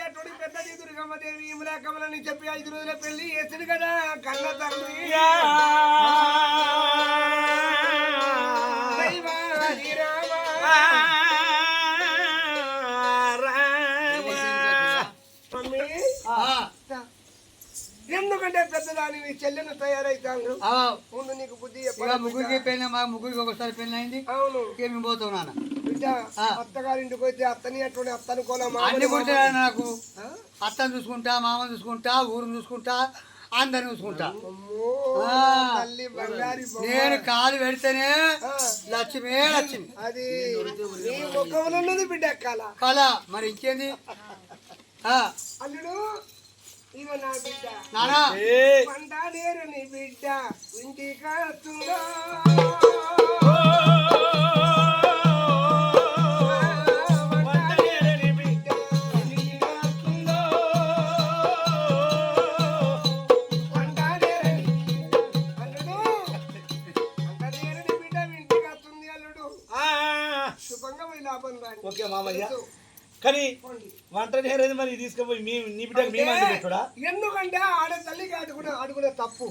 ఎటువంటి పెద్దది దుర్గమ్మదేవి ఇమలాకమలని చెప్పి 5 రోజుల పెళ్లి చేసింది కదా కన్న తండ్రి ఎందుకంటే పెద్దదాని నీ చెల్లెను తయారైతాను ముందు నీకు బుద్ధి ముగ్గురికి పెళ్ళి మా ముగ్గురికి ఒకసారి పెళ్ళి అయింది. అవును మేము పోతాం నాన్న. బిడ్డ అత్తగారింటికి పోతే అత్తని అటువంటి అత్తనుకోలే అన్ని కొట్టారా నాకు. అత్తను చూసుకుంటా, మామని చూసుకుంటా, ఊరుని చూసుకుంటా, అందరిని చూసుకుంటా. నేను కాలు పెడితేనే లక్ష్మే లక్ష్మి. అది ముఖంలో ఉన్నది బిడ్డ కళ. మరి ఇంకేంది అల్లుడు ఇవ నా బిడ్డ పంటాడేరు నీ బిడ్డ ఇంటికి వస్తుందో ఓకే మామయ్య, కానీ వంట నేరేది మరి తీసుకుపోయి నీ బిడ్డకి మేము పెట్టుడా? ఎందుకంటే ఆడ తల్లికి అడుగునే తప్పు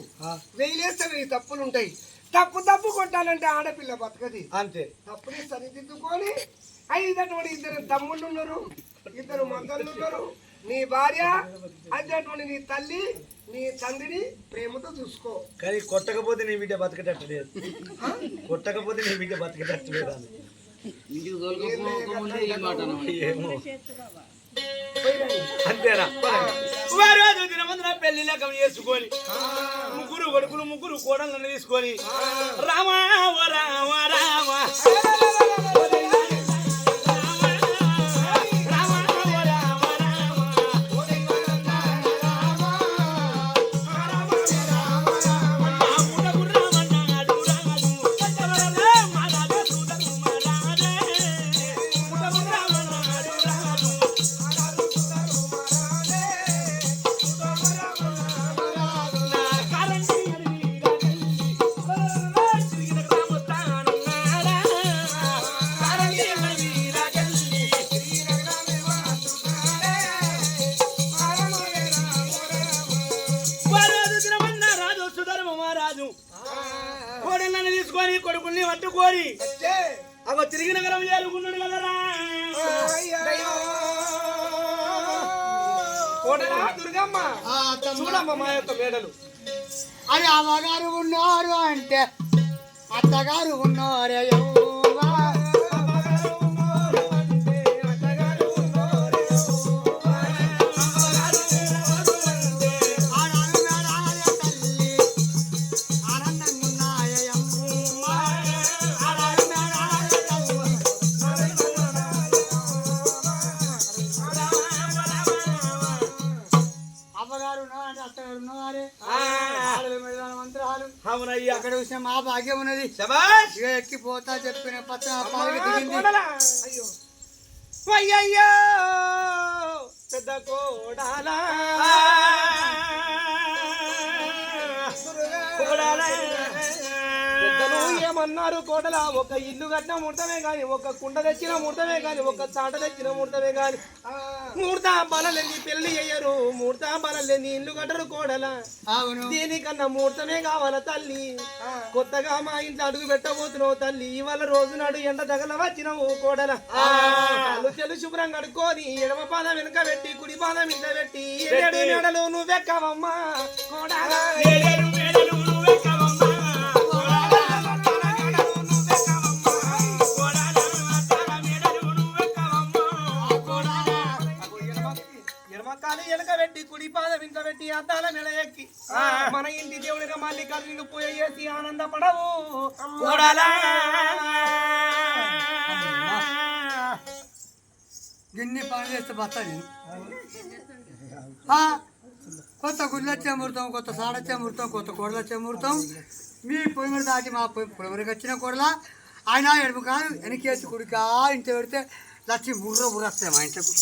వెయ్యిలేస్తే 1000 తప్పులు ఉంటాయి. తప్పు కొట్టాలంటే ఆడపిల్ల బతకది అంతే. తప్పుని సరిదిద్దుకొని 5 2 తమ్ముళ్ళు ఉన్నారు, 2 మద్దళ్ళు ఉన్నారు. నీ భార్య అటువంటి నీ తల్లి నీ తండ్రిని ప్రేమతో చూసుకో. కానీ కొట్టకపోతే నీ బిడ్డ బతకటట్టు లేదు. కొట్టకపోతే నీ బిడ్డ బతకటట్టు లేదు. అంతేనా? పెళ్లి లెక్క చేసుకొని ముగ్గురు కొడుకులు ముగ్గురు కోడలను తీసుకొని రామా రామా రామా కోడళ్ళని తీసుకొని కొడుకుల్ని పట్టుకొని అవ తిరిగి నగరం చేరుకున్నాడు కదరా. దుర్గమ్మ చూడమ్మ మా యొక్క మేడలు. అది అమ్మగారు ఉన్నారు అంటే అత్తగారు ఉన్నారు. అక్కడ చూసిన మా భాగ్యం ఉన్నది. ఎక్కిపోతా చెప్పిన పచ్చ దిగింది. అయ్యో పెద్ద కోడాలా ఏమన్నారు కోడలా? ఒక ఇల్లు కట్టిన ముడతమే గాని, ఒక కుండ తెచ్చిన ముడతమే గాని, ఒక చాట తెచ్చిన ముడతమే గాని, మూడతా బలలేని పెళ్లి అయ్యారు, మూడతా బలలేని ఇల్లు కట్టరు కోడలా. దీనికన్నా ముహూర్తమే కావాల తల్లి. కొత్తగా మా ఇంట్లో అడుగు పెట్టబోతున్నావు తల్లి. ఇవాళ రోజు నాడు ఎండ తగల వచ్చినావు కోడలా. చెలు శుభ్రం కడుక్కొని ఎడమ పాదం వెనుక పెట్టి కుడి పాదం ఇంట పెట్టి ఏడు మెడలు నువ్వెక్కవమ్మా కోడలా. ఎలక పెట్టి కుడి పాదం ఇంత పెట్టి అద్దాల మెడ ఎక్కి మన ఇంటి దేవుడిగా మళ్ళీ కళ్ళు పోయేసి ఆనందపడవు. గిన్ని పని చేస్తే బస్తా నేను. కొత్త గుడ్లు వచ్చే ముహూర్తం, కొత్త సాడొచ్చే ముహూర్తం, కొత్త కోడలు వచ్చే ముహూర్తం. మీ పొయ్యి దాటి మా పొయ్యి వచ్చిన కోడల ఆయన ఎడుపు కాదు వెనకేసి కుడికా ఇంటి పెడితే లక్ష్మి బుర్ర వస్తాయి మా ఇంట్లోకి.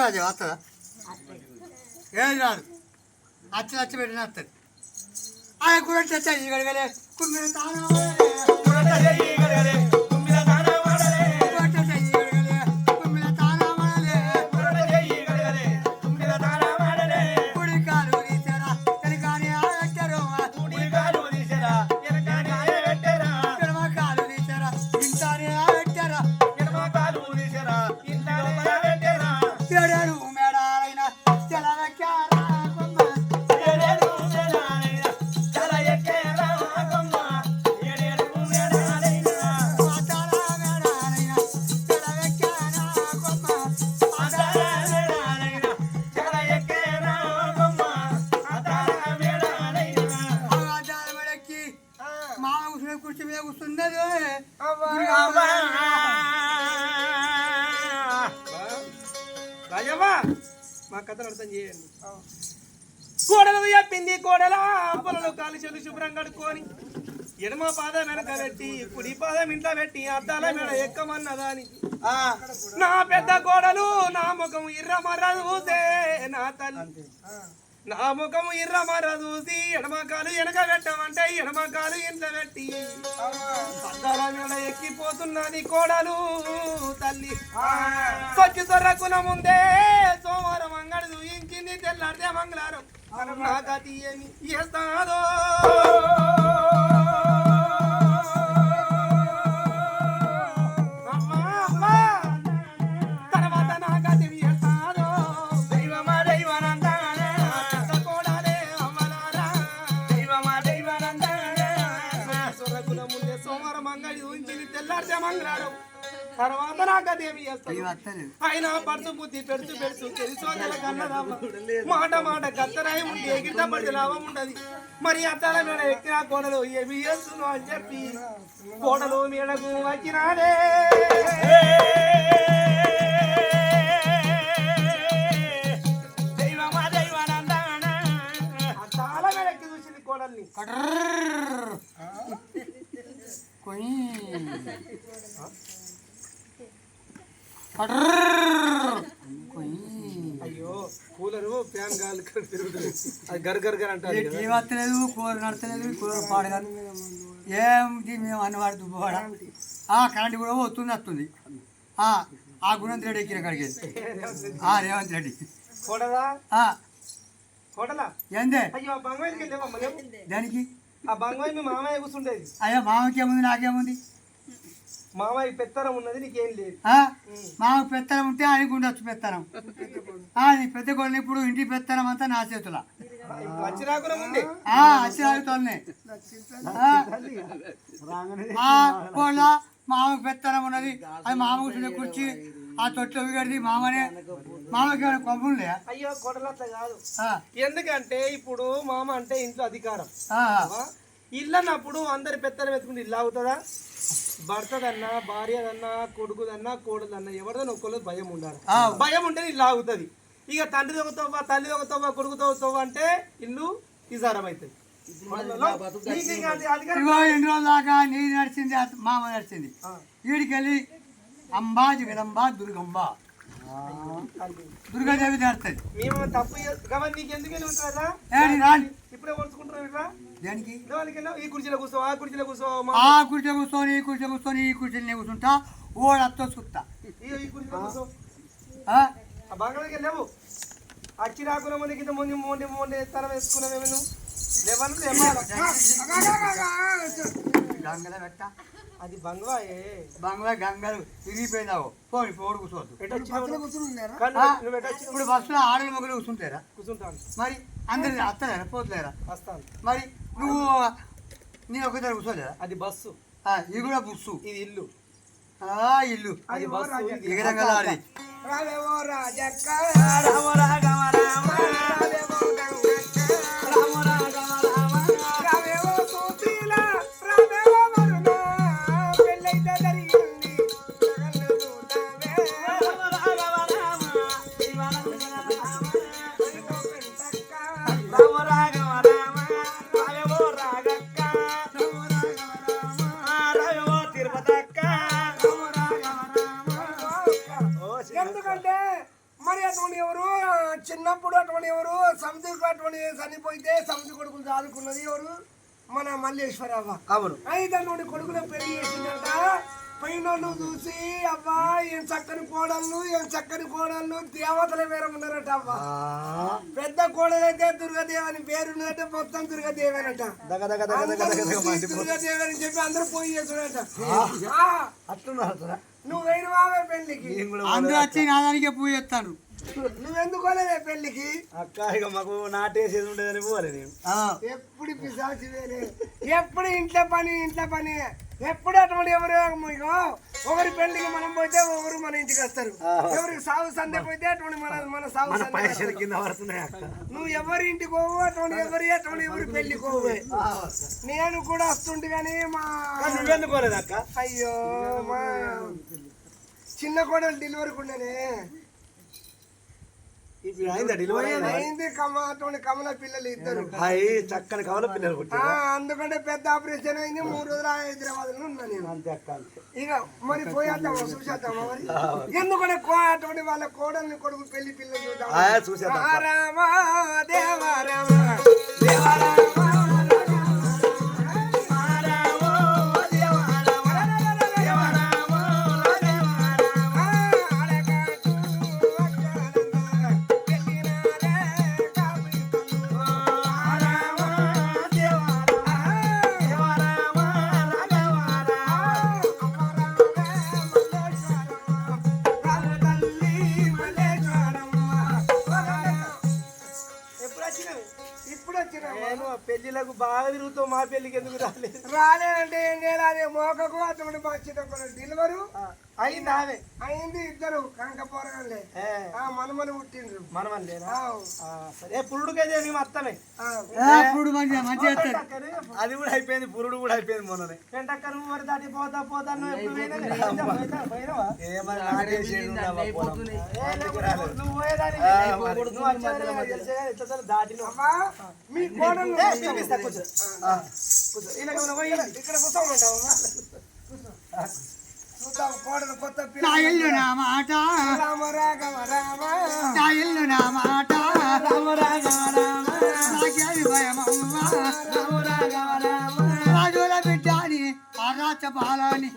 రాజు వస్తుందా? ఏం రాదు. లచ్చి పెట్టిన వస్తుంది. ఆయన కూడా తెచ్చాయి ఈ గడగలే కుమ్మిన తాను కుర్చీ మీద కూర్చున్నది రాజవ్వా మా కథను అర్థం చేయండి కోడలు చెప్పింది కోడల పొలలో కాలు చెల్లు శుభ్రం కడుక్కొని ఎడమ పాదం వెనక పెట్టి కుడి పాదం ఇంట్లో పెట్టి అద్దాల మేడ ఎక్కమన్నదానికి నా పెద్ద కోడలు నా ముఖం ఇర్రమర్ర చూసే నా తల్లి నా ముఖం ఇర్రమర్ర చూసి ఎడమ కాలు వెనక పెట్టమంటే ఎడమ కాలు ఇంట్లో పెట్టి అద్దాల మేడ ఎక్కిపోతున్నది కోడలు తల్లి సొచ్చి సొర్రకున ముందే సోమవారం అంగడి చూయించింది తెల్లారితే మంగళవారం నా గతి ఏమి చేస్తాదో తర్వాత నా గతి చేస్తాదో దైవమా దైవనందానే కోడాలే అమ్మలారా దైవమా దైవనందానే సొరకుల ముందే సోమవారం అంగడి చూయించింది తెల్లారితే మంగళవారం తర్వాత నాకు అదేమి చేస్తాను ఆయన పడుతు బుద్ధి పెడుతూ తెలుసోగల కన్నదామ మాట మాట కత్తరాయి ఉండి ఎగిరిత పడి లాభం ఉండదు మరి అత్తల మీద ఎక్కిన కోడలు ఏమి చేస్తున్నావు అని చెప్పి కోడలు మీడకు వచ్చినాడే దైవమా దైవానందాన అత్తాల మీద ఎక్కి చూసింది కోడల్ని అయ్యో కూలరు ఫ్యాన్ గాలి తిరుగుతుంది అది గర్ గర్ గర్ అంటారు టీవీ వస్తలేదు కూర నడతలేదు కూర పాడగాను ఏంటి మేము అన్నవాడు దుబ్బవాడ కరెంట్ కూడా వస్తుంది ఆ గుణంత్ రెడ్డి ఎక్కిన కాడికి రేవంత్ రెడ్డి కోడలా కోడలా ఏందే అయ్యో ఆ బంగాయికి వెళ్ళావమ్మా దానికి ఆ బంగాయి మీ మామయ్య కూర్చుండేది అయ్యో మామకి ఏముంది నాకేముంది మామయ్య పెత్తనం ఉన్నది నీకేం లేదు మాకు పెత్తనం ఉంటే ఆయనకు ఉండొచ్చు పెత్తనం పెద్ద కొడుకు ఇప్పుడు ఇంటి పెత్తనం అంతా నా చేతుల వచ్చిరాకుల ముందే అచ్చిరాగుతోనే కోళ్ళ మామకు పెత్తనం ఉన్నది అది మామ కూర్చుంటే కూర్చి ఆ తొట్లో విగడిది మామకి ఏమైనా కొమ్ములే అయ్యో కొడలట్ల కాదు ఎందుకంటే ఇప్పుడు మామ అంటే ఇంట్లో అధికారం ఇల్లు అన్నప్పుడు అందరి పెత్తనం ఎత్తుకుంటే ఇల్లు అవుతుందా భర్తదన్నా భార్యదన్నా కొడుకుదన్నా కోడదన్నా ఎవరిదన్నా ఒక్కళ్ళు భయం ఉండాలి భయం ఉంటే ఇల్లు ఆగుతుంది ఇక తండ్రి దొంగతోవా తల్లి దొంగతోవా కొడుకు దొంగతోవా అంటే ఇల్లు విచారం అవుతుంది ఎన్ని రోజుల దాకా నీరు నడిచింది మామ నడిచింది వీడికెళ్ళి అంబా జగదంబా దుర్గంబ దుర్గాదేవి నడుస్తుంది మేము తప్పు నీకు ఎందుకు వెళ్ళి ఉంటుందా ఇప్పుడే కొడుచుకుంటున్నాం ఇట్లా దేనికి ఈ కుర్చీలో కూర్చో ఆ కుర్చీలో కూర్చో ఆ కుర్చీ కూర్చొని ఈ కుర్చీ కూర్చొని ఈ కుర్చీని కూర్చుంటా ఓడత్తో చూస్తా ఈ కుర్చీలో కూర్చో ఆ బంగాళకి వెళ్ళావు అచ్చి రాకున్న ముందు కింద మొండి తల వేసుకున్నావు నువ్వు గంగల పెట్ట అది బంగ్లాయే బంగ్లా గంగలు తిరిగిపోయినావు పోయి పోడు కూర్చోవద్దు ఇప్పుడు బస్సులో ఆడల మొగలు కూర్చుంటారా కూర్చుంటాను మరి అందరు వస్తలేరా పోతలేరా వస్తాను మరి నువ్వు నేను ఒక దగ్గర కూర్చోలేరా అది బస్సు ఇది కూడా బుస్సు ఇది ఇల్లు ఇల్లు అది బస్సు ఎగరంగలాడి ఎందుకంటే మరి అటువంటి ఎవరు చిన్నప్పుడు అటువంటి ఎవరు సముద్రకు అటువంటి చనిపోతే సముద్ర కొడుకులు చదువుకున్నది ఎవరు మన మల్లేశ్వరవ్వ. అవును. అయితే అటువంటి కొడుకులు పెళ్లి చేసిందంట. పైన చూసి అబ్బా ఏం చక్కని కోడళ్ళు దేవతల వేరే ఉన్నారట. అవ్వ పెద్ద కోడలైతే దుర్గాదేవని పేరున్నదంటే మొత్తం దుర్గాదేవేనట. దుర్గాదేవని చెప్పి అందరూ పోయి చేస్తున్నట. నువ్వు వేరు వావే పెళ్లికి అందరూ వచ్చి నా దానికే పూజ చేస్తాను. నువ్వెందుకోలేదే పెళ్లికి? అక్క ఇక మాకు నాటేసేది ఉండేదని పోలే నేను. ఎప్పుడు పిశాచి వేరే, ఎప్పుడు ఇంట్లో పని ఎప్పుడు అటువంటి ఎవరు ఇగో ఒకరి పెళ్లికి మనం పోతే ఒకరు మన ఇంటికి వస్తారు. ఎవరికి సాగు సందే పోతే అటువంటి మన సాగు సందే కింద పడుతున్నాయి అక్క. నువ్వు ఎవరి ఇంటికి పోవు అటువంటి ఎవరి పెళ్లికి పోవే. నేను కూడా వస్తుంటే కానీ మా నువ్వెందుకు పోలేదు అక్క? అయ్యో మా చిన్న కోడలు డెలివరీకి ఉండేనే ఇప్పుడు అయిందా డెలివరీ? అయింది. అటువంటి కమల పిల్లలు ఇద్దరు చక్కని కమల పిల్లలు పుట్టారు. అందుకంటే పెద్ద ఆపరేషన్ అయింది. 3 రోజులు హైదరాబాద్ లో ఉన్నా నేను. అంతే అక్క. ఇక మరి పోయేద్దామా చూసేద్దామా మరి? ఎందుకంటే అటువంటి వాళ్ళ కోడల్ని కొడుకు పెళ్లి పిల్లలు చూద్దాం. చూసేద్దాం. రామ దేవ రామ దేవ రామ పెళ్లిలకు బాగా తిరుగుతావు, మా పెళ్లికి ఎందుకు రాలేదు? రాలేదంటే ఏం చేయాలి? మోకకు అటువంటి మా చిన్న డెలివరు అయింది. ఆమె అయింది. ఇద్దరు కనుక పోరగాలే మనమని పుట్టిండ్రు. మనమల్లేనా? సరే పురుడుకైతే మేము అత్తమే. ఇప్పుడు మంచిగా అది కూడా అయిపోయింది. పురుడు కూడా అయిపోయింది మొన్ననే. పెంటక్క నువ్వు మరి దాటి పోతా పోతా నువ్వు ఎప్పుడు పోయినావా? ఏమని నాకే చేడు ఉన్నావా పొలం? నువ్వు పోయేదానికి దాటిలో మీ కోడలు ఇక్కడ కూర్చోమంటావా? చూద్దాం కోడలు కొత్త నా ఇల్లు నా మాట రామ రాఘవ రామ నా ఇల్లు నా మాట రామ రాఘవ రామ నాకేది భయమమ్మ రామ రాఘవ రామ రాజుల బిడ్డాని ఆరాచ బాలని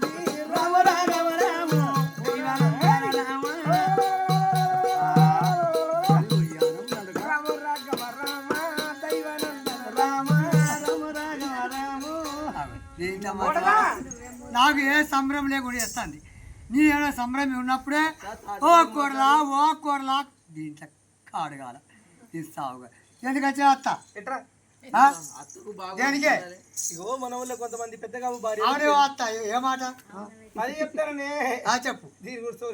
రామ రాఘవ రామ నాకు ఏ సంబరం లేకుండా చేస్తుంది. నీ ఏమైనా సంబరం ఉన్నప్పుడే ఓ కూడలా దీంట్లో కాడగాల తీస్తావుగా ఎందుకంటే అత్త ఎట్రా దేనికే ఇగో మన ఊళ్ళో కొంతమంది పెద్దగా భార్య ఆడే అత్త ఏ మాట అది చెప్తారనే చెప్పు దీని గురించి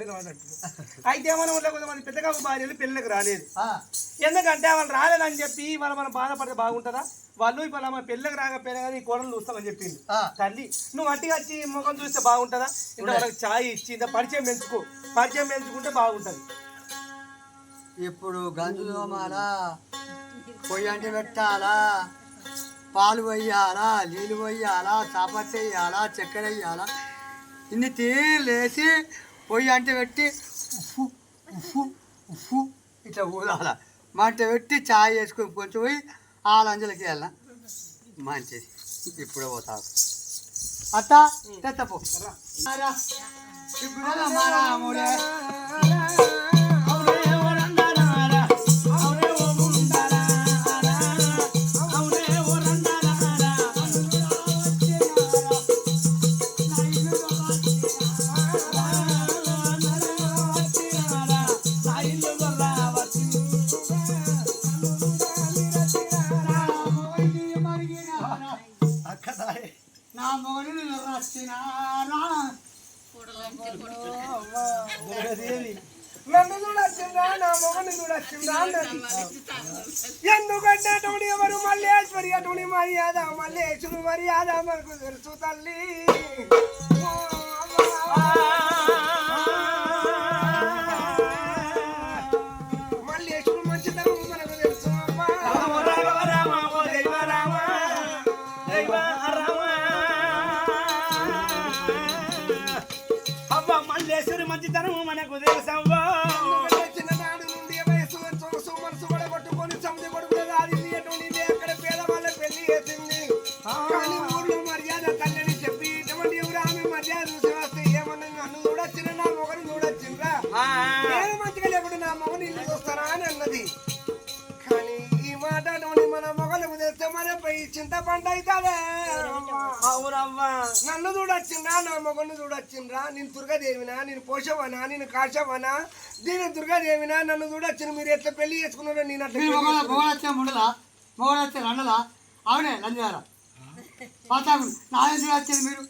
అయితే మన ఊళ్ళో కొంతమంది పెద్దగా భార్యలు పెళ్ళికి రాలేదు. ఎందుకంటే వాళ్ళు రాలేదని చెప్పి మనం బాధపడితే బాగుంటుందా? వాళ్ళు ఇప్పుడు మన పెళ్ళికి రాకపోయినా కానీ కోడలు చూస్తామని చెప్పింది. తల్లి నువ్వు అట్టిగా వచ్చి ముఖం చూస్తే బాగుంటుందా? ఇంత వాళ్ళకి ఛాయ్ ఇచ్చి ఇంత పరిచయం పెంచుకుంటే బాగుంటుంది. ఇప్పుడు గంజు తోమాలా, పొయ్యి అంటే పెట్టాలా, పాలు పోయాలా, నీళ్ళు పోయాలా, చాపత్తి వేయాలా, చక్కెర వేయాలా, ఇన్ని తీలేసి పొయ్యి అంటే పెట్టి ఉఫ్ఫు ఉఫ్ఫు ఉఫ్ఫు ఇట్లా ఊదాల మంట పెట్టి ఛాయ్ వేసుకొని కొంచెం పోయి ఆ లంజలకి వెళ్ళా మంచిది. ఇప్పుడే పోతావు అత్త తెత్తపో ఇప్పుడు మారాముడే నా మొగలు వచ్చినారా నన్ను చూడొచ్చిందా నా మొగని చూడొచ్చిందా అన్నది. ఎందుకంటే అటువంటి ఎవరు మల్లేశ్వరి అటువంటి మర్యాద మల్లేశ్వరు మర్యాద మనకు తెలుసు తల్లి. మల్లేశ్వరు మంచితనం మనకు తెలుసు మల్లేశ్వరి మంచితనం మనకు తెలుసవ్వా. చిన్ననాడు నుండి వయసు సొగసు మనసు పడగొట్టుకొని సముద్ర కొడుకులు రాదింది. ఎటువంటి అక్కడ పేదవాళ్ళ పెళ్లి చేసింది. కానీ ఊర్లో మర్యాద తల్లని చెప్పి ఇటువంటి ఎవరు ఆమె మర్యాద చూసి వస్తే ఏమన్నా నన్ను చూడొచ్చిన నా మొగని చూడొచ్చిండ్రా, నేను మంచిగా లేకుండా నా మొగని ఇల్లు చూస్తారా అని అన్నది. కానీ ఈ మాట మన మొగలకు తెస్తే మనపై చింతపండు అవుతాదే. అవునవ్వా నన్ను చూడొచ్చిండ్రా నా మొగను చూడొచ్చిండ్రా. నేను దుర్గాదేవినా, నేను పోషవనా, నేను కాశవనా, దీని దుర్గాదేవినా, నన్ను చూడొచ్చిన మీరు ఎట్లా పెళ్లి చేసుకున్నారో నేను అట్లా మొగలచ్చే ముండలా మొగలచ్చే రండలా అవునే లంజారా పాతాకు నా ఎందుకు వచ్చేది మీరు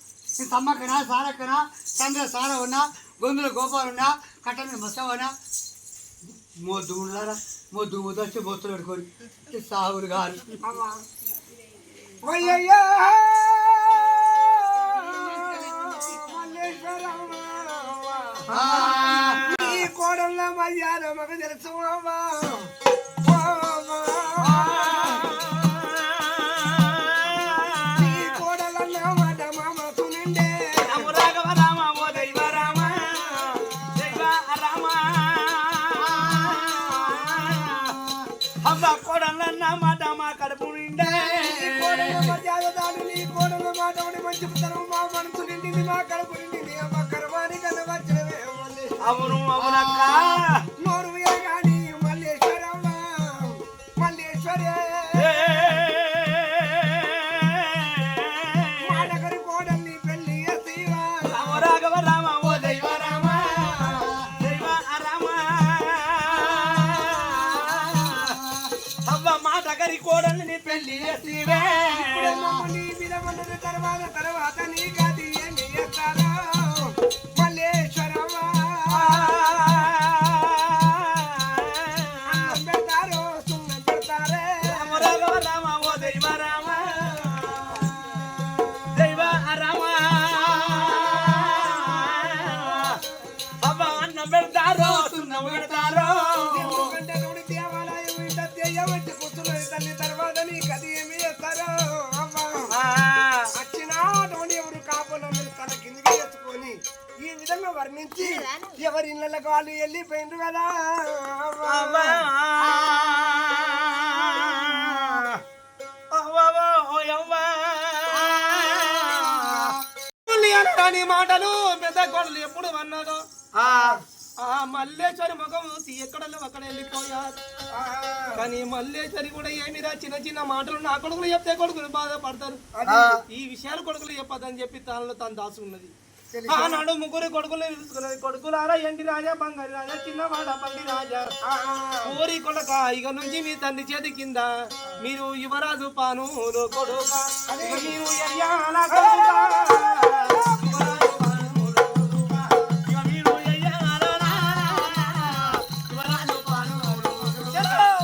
సమ్మక్కనా సారక్కనా చంద్ర సార ఉన్నా గొంతుల గోపాలు ఉన్నా కట్ట మీద మసవనా మొద్దు ఉన్నారా మొద్దు వచ్చి బొత్తులు పెట్టుకొని సాగులు గారు వయ్యయ్యా నీ కోడళ్ళ మర్యాద మగ తెలుసు నీ కోడలన్న మాట మామ సునిండే రామ రామ ఓ దైవ రామ దైవ రామ అవ్వ కోడలన్న మాట మా కడుపు నిండే నీ కోడళ్ళ మర్యాద దాని నీ కోడళ్ళ మాట మంచితనం మా మనసు నిండింది మా కడుపు నిండింది అమ్మ కర్మాని కన్నా వచ్చినవే అవును అవునక్క నోరు కానీ మల్లేశ్వరమ్మ మల్లేశ్వరే మాటగరి కోడల్ని పెళ్లి చేసివా రామ రాఘవ రామ ఓ దైవ రామ దైవ రామ అవ్వ మా దగ్గరి కోడల్ని పెళ్లి చేసివే నీ విధమన్న తర్వాత నీ గది ఏమి చేస్తారా మల్లేశ్వరమ్మ అన్నం పెడతారో సున్నం పెడతారే రామ రాఘవ రామ ఓ దైవ రామ దైవ రామ అవ్వ అన్నం పెడతారో సున్నం పెడతారో ఎందుకంటే నోడి దేవాలయం ఇంట దెయ్యవచ్చి కూర్చున్నది తల్లి తర్వాత నీ గది ఏమి చేస్తారో అవ్వ వచ్చినాటోని ఎవరు కాపులందరూ తన కిందికి తెచ్చుకొని ఈ విధంగా వర్ణించి ఎవరి ఇళ్ళకు వాళ్ళు వెళ్ళిపోయిండ్రు కదా అని మాటలు పెద్ద కోడలు ఎప్పుడు అన్నాదో ఆ మల్లేశ్వరి ముఖం ఎక్కడో అక్కడ వెళ్ళిపోయారు కానీ మల్లేశ్వరి కూడా ఏమిరా చిన్న చిన్న మాటలు నా కొడుకులు చెప్తే కొడుకులు బాధపడతారు ఈ విషయాలు కొడుకులు చెప్పదని చెప్పి తనలో తను దాచుకున్నది ఆనాడు ముగ్గురు కొడుకులు తెలుసుకున్నది కొడుకులారా ఎండి రాజా బంగారి రాజా చిన్నవాడ బండి రాజా ఊరి కొడక ఇక నుంచి మీ తండ్రి చేతి కింద మీరు యువరాజు పాను కొడుక మీరు ఎయ్యాల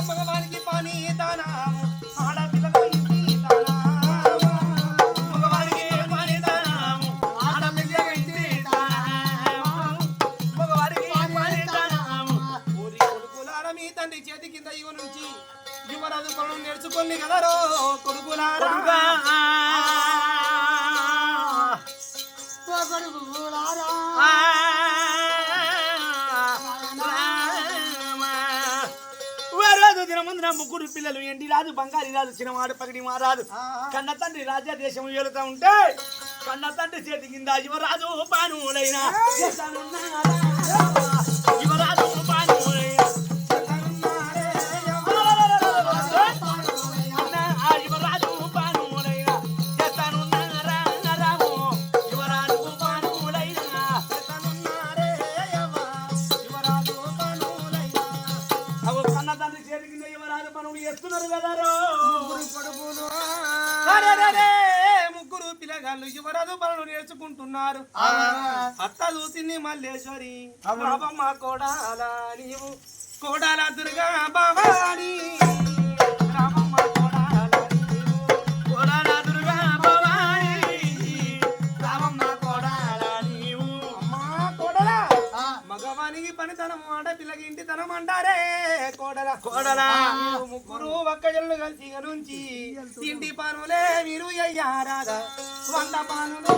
మగవానికి పానీ దానా ఆడపిల్లకు ఇంటి దానా మగవారికి పానీ దానా ఆడపిల్లకు ఇంటి దానా మగవారికి పానీ దానా ఊరి కొడుకులారా మీ తండ్రి చేతి కింద ఇవ నుంచి యువరాజు పనులు నేర్చుకొని కదరో కొడుకులారా దినమందున ముగ్గురు పిల్లలు ఎండి రాజు బంగారి రాజు చిన్నవాడు పగిడి మారాజు కన్న తండ్రి రాజ్య దేశం వెళుతా ఉంటే కన్న తండ్రి చేతి కింద యువరాజు పానులైన యువరాజు పానులైన యువరాజు పానులైన యువరాజు పానులైన అవు కన్న తండ్రి చేతి కింద యువరాజు పనులు చేస్తున్నారు కదా ముగ్గురు పిల్లగాళ్ళు యువరాజు పనులు నేర్చుకుంటున్నారు అత్త చూసింది మల్లేశ్వరి బాబమ్మ కోడాల నీవు కోడాల దుర్గా భవాని రామమ్మ కోడాల నీవు కోడాల దుర్గా భవాని రామమ్మ కోడాల నీవు అమ్మా కోడల మగవానికి పనితనం ఆడపిల్లకి ఇంటితనం అంటారే కోడల కోడల ముగ్గురు ఒక్కజల్లు కలిసి ఇక నుంచి ఇంటి పనులే మీరు అయ్యారాగా 100 పానులు